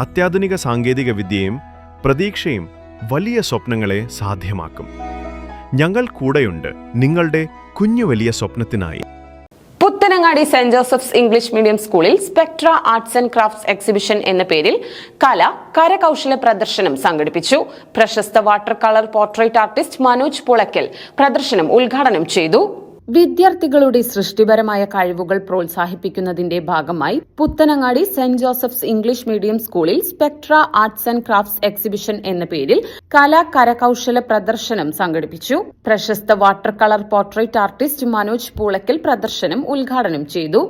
അത്യാധുനിക സാങ്കേതികവിദ്യയും പ്രതീക്ഷയും വലിയ സ്വപ്നങ്ങളെ സാധ്യമാക്കും. ഞങ്ങൾ കൂടെയുണ്ട് നിങ്ങളുടെ കുഞ്ഞു വലിയ സ്വപ്നത്തിനായി. Puthanangadi Saint Joseph's English medium സ്കൂളിൽ Spectra arts and crafts exhibition എന്ന പേരിൽ കരകൗശല പ്രദർശനം സംഘടിപ്പിച്ചു. പ്രശസ്ത water colour portrait artist Manoj Pulaykkal പ്രദർശനം ഉദ്ഘാടനം ചെയ്തു. വിദ്യാർത്ഥികളുടെ സൃഷ്ടിപരമായ കഴിവുകൾ പ്രോത്സാഹിപ്പിക്കുന്നതിന്റെ ഭാഗമായി Puthanangadi Saint Joseph's English medium സ്കൂളിൽ Spectra arts and crafts exhibition എന്ന പേരിൽ കരകൗശല പ്രദർശനം സംഘടിപ്പിച്ചു. പ്രശസ്ത water colour portrait artist Manoj Pulaykkal പ്രദർശനം ഉദ്ഘാടനം ചെയ്തു.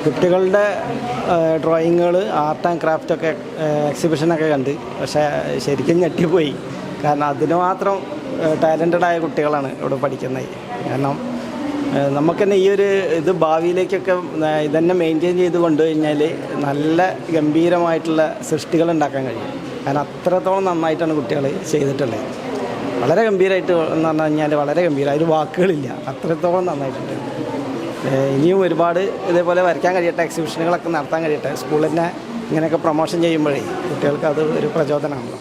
കുട്ടികളുടെ ഡ്രോയിങ്ങുകൾ ആർട്ട് ആൻഡ് ക്രാഫ്റ്റ് ഒക്കെ എക്സിബിഷനൊക്കെ കണ്ട്, പക്ഷേ ശരിക്കും ഞെട്ടിപ്പോയി. കാരണം അതിന് മാത്രം ടാലൻറ്റഡ് ആയ കുട്ടികളാണ് ഇവിടെ പഠിക്കുന്നത്. കാരണം നമുക്ക് തന്നെ ഈ ഒരു ഇത് ഭാവിയിലേക്കൊക്കെ ഇതന്നെ മെയിൻറ്റെയിൻ ചെയ്ത് കൊണ്ടുകഴിഞ്ഞാൽ നല്ല ഗംഭീരമായിട്ടുള്ള സൃഷ്ടികൾ ഉണ്ടാക്കാൻ കഴിയും. കാരണം അത്രത്തോളം നന്നായിട്ടാണ് കുട്ടികൾ ചെയ്തിട്ടുള്ളത്. വളരെ ഗംഭീരമായിട്ട് എന്ന് പറഞ്ഞു കഴിഞ്ഞാൽ വളരെ ഗംഭീരം, അതിൽ വാക്കുകളില്ല, അത്രത്തോളം നന്നായിട്ടുണ്ട്. ഇനിയും ഒരുപാട് ഇതേപോലെ വരയ്ക്കാൻ കഴിയട്ടെ, എക്സിബിഷനുകളൊക്കെ നടത്താൻ കഴിയട്ടെ. സ്കൂളിൽ തന്നെ ഇങ്ങനെയൊക്കെ പ്രൊമോഷൻ ചെയ്യുമ്പോഴേ കുട്ടികൾക്ക് അത് ഒരു പ്രചോദനമാണല്ലോ.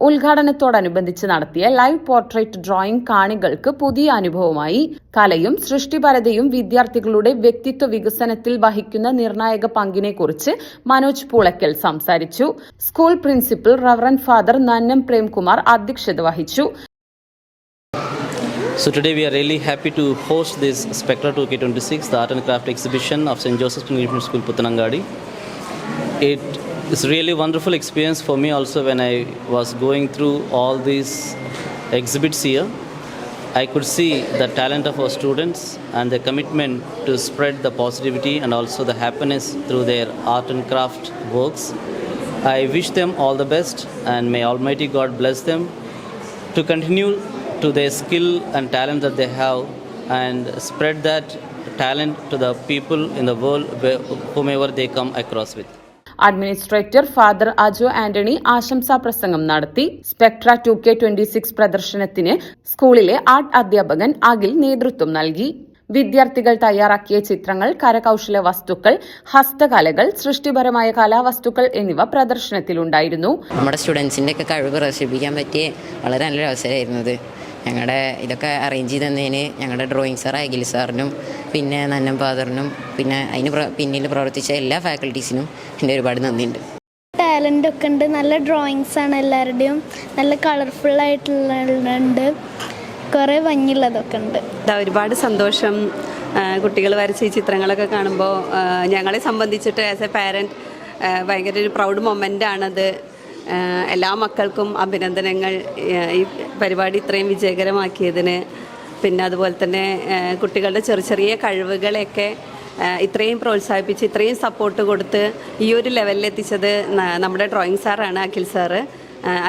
ഉദ്ഘാടനത്തോടനുബന്ധിച്ച് നടത്തിയ ലൈവ് പോർട്രേറ്റ് ഡ്രോയിംഗ് കാണികൾക്ക് പുതിയ അനുഭവമായി. കലയും സൃഷ്ടിപരതയും വിദ്യാർത്ഥികളുടെ വ്യക്തിത്വ വികസനത്തിൽ വഹിക്കുന്ന നിർണായക പങ്കിനെക്കുറിച്ച് മനോജ് പുളയ്ക്കൽ സംസാരിച്ചു. School principal reverend father Nannam Premkumar അധ്യക്ഷത വഹിച്ചു. So today we are really happy to host this Spectra 2K26, the Art and Craft exhibition of St. Joseph's English Medium School, Puthanangadi. It's really wonderful experience for me also. When I was going through all these exhibits here, I could see the talent of our students and their commitment to spread the positivity and also the happiness through their art and craft works. I wish them all the best and may Almighty God bless them to continue to their skill and talent that they have and spread that talent to the people in the world whomever they come across with. Administrator father Ajo Antony ആശംസാ പ്രസംഗം നടത്തി. Spectra 2K26 പ്രദർശനത്തിന് സ്കൂളിലെ art അധ്യാപകൻ അഖിൽ നേതൃത്വം നൽകി. വിദ്യാർത്ഥികൾ തയ്യാറാക്കിയ ചിത്രങ്ങൾ, കരകൗശല വസ്തുക്കൾ, ഹസ്തകലകൾ, സൃഷ്ടിപരമായ കലാവസ്തുക്കൾ എന്നിവ പ്രദർശനത്തിലുണ്ടായിരുന്നു. നമ്മുടെ സ്റ്റുഡൻസിൻ്റെ ഒക്കെ കഴിവ് പ്രദർശിപ്പിക്കാൻ പറ്റിയ വളരെ നല്ലൊരു അവസരമായിരുന്നത്. ഞങ്ങളുടെ ഇതൊക്കെ അറേഞ്ച് ചെയ്ത് തന്നതിന് ഞങ്ങളുടെ ഡ്രോയിങ് സാർ അഖിൽ സാറിനും പിന്നെ നന്നം ഫാദറിനും പിന്നെ അതിന് പിന്നിൽ പ്രവർത്തിച്ച എല്ലാ ഫാക്കൽറ്റീസിനും എൻ്റെ ഒരുപാട് നന്ദിയുണ്ട്. ടാലൻ്റ് ഒക്കെ ഉണ്ട്, നല്ല ഡ്രോയിങ്സ് ആണ് എല്ലാവരുടെയും, നല്ല കളർഫുള്ളായിട്ടുള്ളുണ്ട്, കുറേ ഭംഗിയുള്ളതൊക്കെ ഉണ്ട്. ഒരുപാട് സന്തോഷം. കുട്ടികൾ വരച്ച ഈ ചിത്രങ്ങളൊക്കെ കാണുമ്പോൾ ഞങ്ങളെ സംബന്ധിച്ചിട്ട് ആസ് എ പാരൻറ്റ് ഭയങ്കര ഒരു പ്രൗഡ് മൊമെൻ്റ് ആണത്. എല്ലാ മക്കൾക്കും അഭിനന്ദനങ്ങൾ ഈ പരിപാടി ഇത്രയും വിജയകരമാക്കിയതിന്. പിന്നെ അതുപോലെ തന്നെ കുട്ടികളുടെ ചെറിയ കഴിവുകളെയൊക്കെ ഇത്രയും പ്രോത്സാഹിപ്പിച്ച് ഇത്രയും സപ്പോർട്ട് കൊടുത്ത് ഈ ഒരു ലെവലിൽ എത്തിച്ചത് നമ്മുടെ ഡ്രോയിങ് സാറാണ് അഖിൽ സാറ്.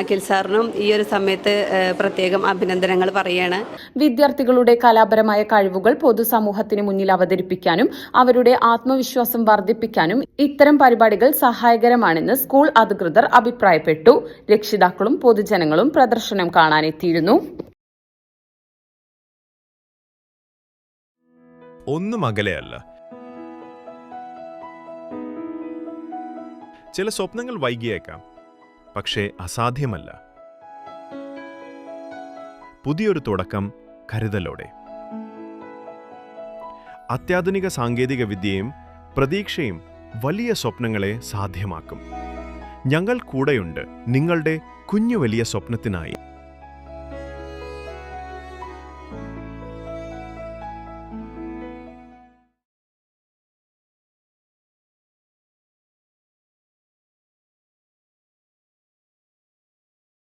അഖിൽ സാറിനും ഈ ഒരു സമയത്ത് പ്രത്യേകം അഭിനന്ദനങ്ങൾ പറയാണ്. വിദ്യാർത്ഥികളുടെ കലാപരമായ കഴിവുകൾ പൊതുസമൂഹത്തിന് മുന്നിൽ അവതരിപ്പിക്കാനും അവരുടെ ആത്മവിശ്വാസം വർദ്ധിപ്പിക്കാനും ഇത്തരം പരിപാടികൾ സഹായകരമാണെന്ന് സ്കൂൾ അധികൃതർ അഭിപ്രായപ്പെട്ടു. രക്ഷിതാക്കളും പൊതുജനങ്ങളും പ്രദർശനം കാണാനെത്തിയിരുന്നു. ഒന്നും അകലെയല്ല. ചില സ്വപ്നങ്ങൾ വൈകിയേക്കാം, പക്ഷേ അസാധ്യമല്ല. പുതിയൊരു തുടക്കം കരുതലോടെ. അത്യാധുനിക സാങ്കേതികവിദ്യയും പ്രതീക്ഷയും വലിയ സ്വപ്നങ്ങളെ സാധ്യമാക്കും. ഞങ്ങൾ കൂടെയുണ്ട് നിങ്ങളുടെ കുഞ്ഞു വലിയ സ്വപ്നത്തിനായി.